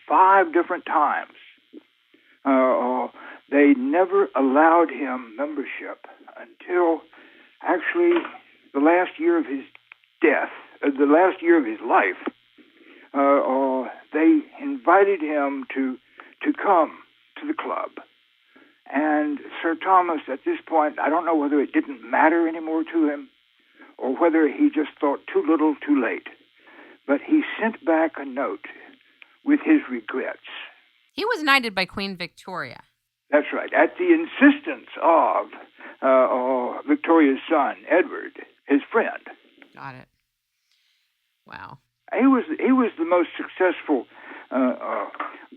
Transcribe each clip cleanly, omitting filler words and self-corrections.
5 different times. They never allowed him membership until actually the last year of his death, the last year of his life. They invited him to come to the club. And Sir Thomas, at this point, I don't know whether it didn't matter anymore to him or whether he just thought too little too late, but he sent back a note with his regrets. He was knighted by Queen Victoria. That's right, at the insistence of Victoria's son, Edward, his friend. Got it. Wow. He was the most successful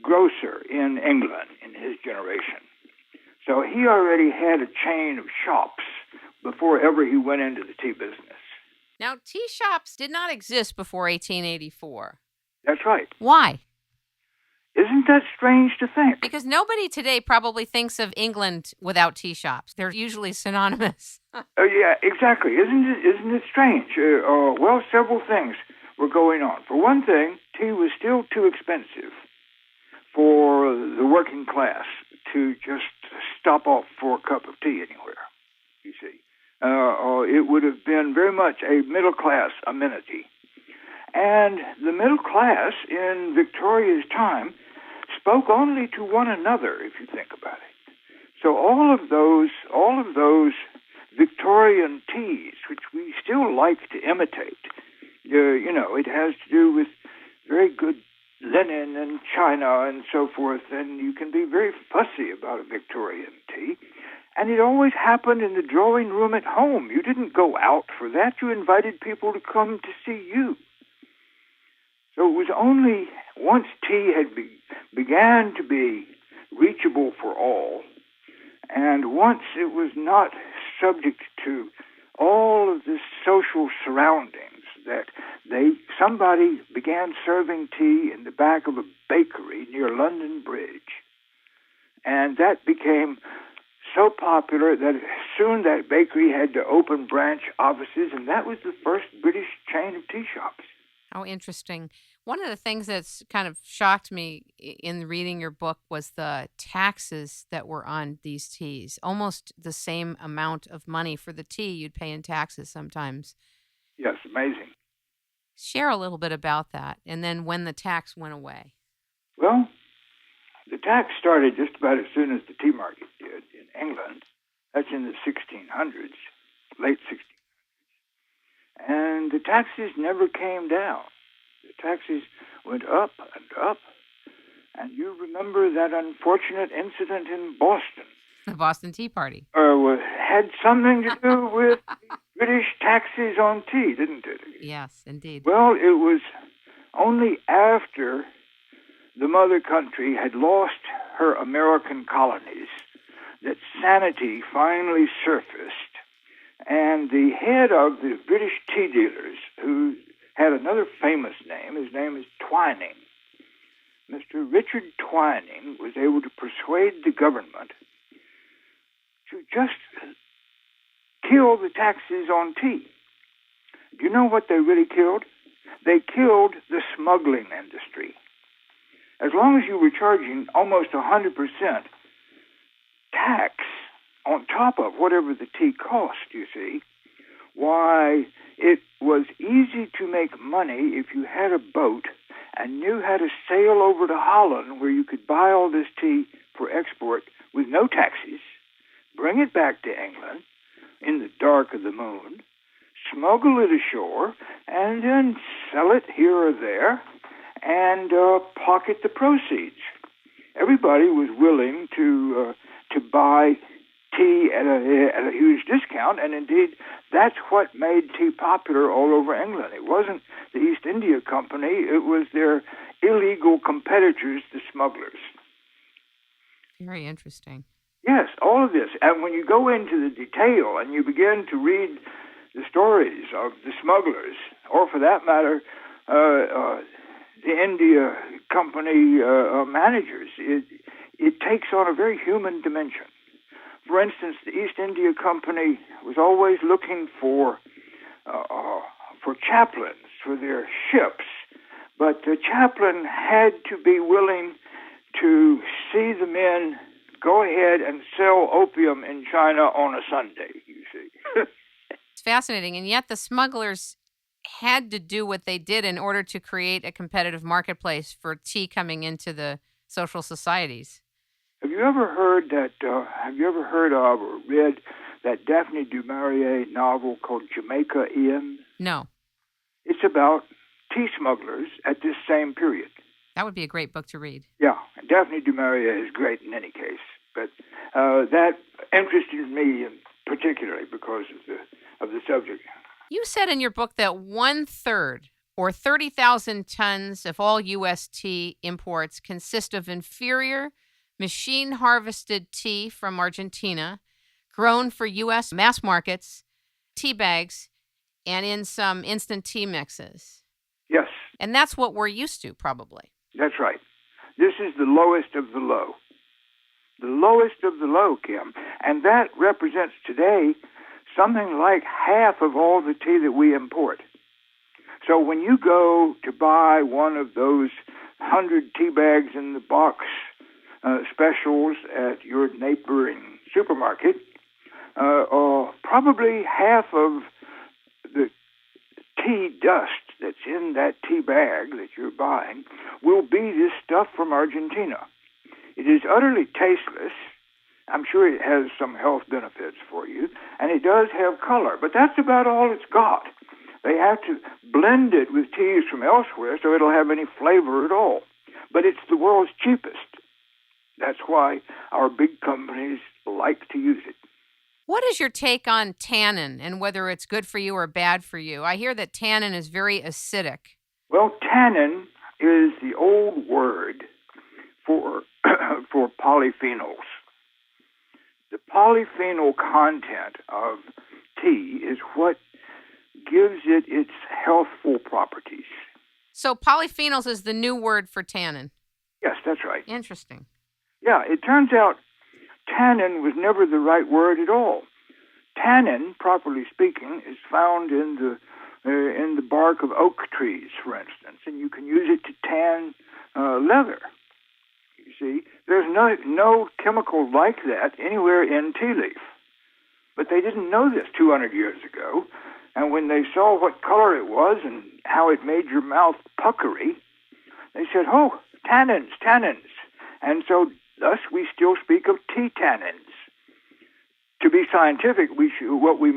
grocer in England in his generation. So he already had a chain of shops before ever he went into the tea business. Now, tea shops did not exist before 1884. That's right. Why? Isn't that strange to think? Because nobody today probably thinks of England without tea shops. They're usually synonymous. Yeah, exactly. Isn't it strange? Well, several things were going on. For one thing, tea was still too expensive for the working class to just stop off for a cup of tea anywhere, you see. It would have been very much a middle-class amenity. And the middle class in Victoria's time spoke only to one another, if you think about it. So all of those Victorian teas, which we still like to imitate, it has to do with very good linen and china and so forth, and you can be very fussy about a Victorian tea. And it always happened in the drawing room at home. You didn't go out for that. You invited people to come to see you. So it was only once tea had began to be reachable for all, and once it was not subject to all of this social surroundings, that somebody began serving tea in the back of a bakery near London Bridge. And that became so popular that soon that bakery had to open branch offices, and that was the first British chain of tea shops. Oh, interesting. One of the things that's kind of shocked me in reading your book was the taxes that were on these teas. Almost the same amount of money for the tea you'd pay in taxes sometimes. Yes, amazing. Share a little bit about that, and then when the tax went away. Well, the tax started just about as soon as the tea market did in England. That's in the 1600s, late 1600s. And the taxes never came down. The taxes went up and up. And you remember that unfortunate incident in Boston. The Boston Tea Party. Had something to do with British taxes on tea, didn't it? Yes, indeed. Well, it was only after the mother country had lost her American colonies that sanity finally surfaced. And the head of the British tea dealers, who had another famous name, his name is Twining. Mr. Richard Twining was able to persuade the government to just kill the taxes on tea. Do you know what they really killed? They killed the smuggling industry. As long as you were charging almost 100% tax on top of whatever the tea cost, you see, why, it was easy to make money if you had a boat and knew how to sail over to Holland, where you could buy all this tea for export with no taxes, bring it back to England in the dark of the moon, smuggle it ashore, and then sell it here or there and pocket the proceeds. Everybody was willing to buy tea at a huge discount, and indeed that's what made tea popular all over England. It wasn't the East India Company, it was their illegal competitors, the smugglers. Very interesting. Yes, all of this. And when you go into the detail and you begin to read the stories of the smugglers, or for that matter, the India Company managers, it takes on a very human dimension. For instance, the East India Company was always looking for chaplains for their ships, But the chaplain had to be willing to see the men go ahead and sell opium in China on a Sunday, you see. It's fascinating. And yet the smugglers had to do what they did in order to create a competitive marketplace for tea coming into the social societies. Have you ever heard of or read that Daphne du Maurier novel called Jamaica Inn? No. It's about tea smugglers at this same period. That would be a great book to read. Yeah, Daphne du Maurier is great in any case, but that interested me particularly because of the subject. You said in your book that 1/3, or 30,000 tons of all U.S. tea imports consist of inferior, machine-harvested tea from Argentina, grown for U.S. mass markets, tea bags, and in some instant tea mixes. Yes. And that's what we're used to, probably. That's right. This is the lowest of the low. The lowest of the low, Kim. And that represents today something like half of all the tea that we import. So when you go to buy one of those 100 tea bags in the box specials at your neighboring supermarket, probably half of the tea dust that's in that tea bag that you're buying will be this stuff from Argentina. It is utterly tasteless. I'm sure it has some health benefits for you, and it does have color, but that's about all it's got. They have to blend it with teas from elsewhere so it'll have any flavor at all. But it's the world's cheapest. That's why our big companies like to use it. What is your take on tannin and whether it's good for you or bad for you? I hear that tannin is very acidic. Well, tannin is the old word for polyphenols. The polyphenol content of tea is what gives it its healthful properties. So polyphenols is the new word for tannin? Yes, that's right. Interesting. Yeah, it turns out tannin was never the right word at all. Tannin, properly speaking, is found in the bark of oak trees, for instance, and you can use it to tan leather. You see, there's no chemical like that anywhere in tea leaf. But they didn't know this 200 years ago, and when they saw what color it was and how it made your mouth puckery, they said, "Oh, tannins, tannins." And so thus we still speak of tea tannins. To be scientific, what we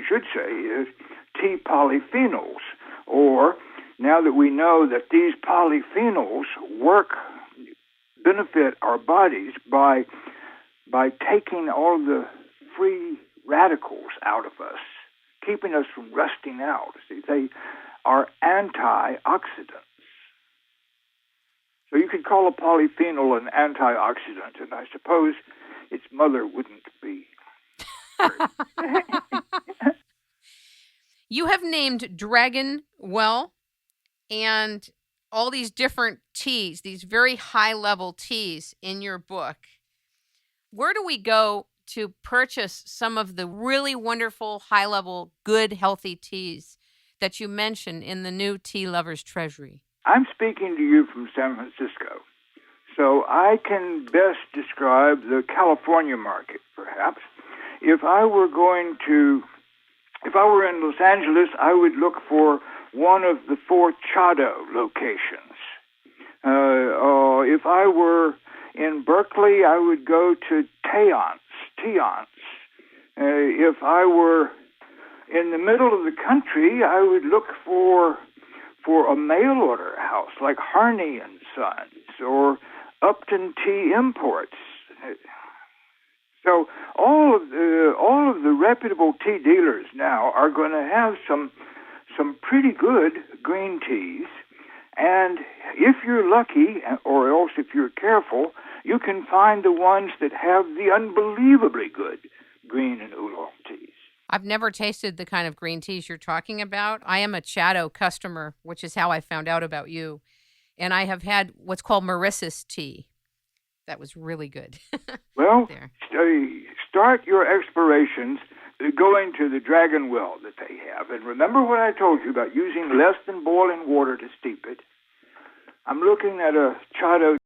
should say is tea polyphenols, or now that we know that these polyphenols benefit our bodies by taking all the free radicals out of us, keeping us from rusting out. See, they are antioxidants. So you could call a polyphenol an antioxidant, and I suppose its mother wouldn't be. You have named Dragon Well and all these different teas, these very high-level teas in your book. Where do we go to purchase some of the really wonderful, high-level, good, healthy teas that you mention in the new Tea Lovers Treasury? I'm speaking to you from San Francisco, so I can best describe the California market, perhaps. If I were in Los Angeles, I would look for one of the 4 Chado locations. If I were in Berkeley, I would go to Teons. If I were in the middle of the country, I would look for a mail order house like Harney and Sons or Upton Tea Imports. So all of the reputable tea dealers now are going to have some pretty good green teas, and if you're lucky, or else if you're careful, you can find the ones that have the unbelievably good green and oolong teas. I've never tasted the kind of green teas you're talking about. I am a Chado customer, which is how I found out about you, and I have had what's called Mauritius tea. That was really good. Well, start your explorations going to the Dragon Well that they have. And remember what I told you about using less than boiling water to steep it. I'm looking at a chart of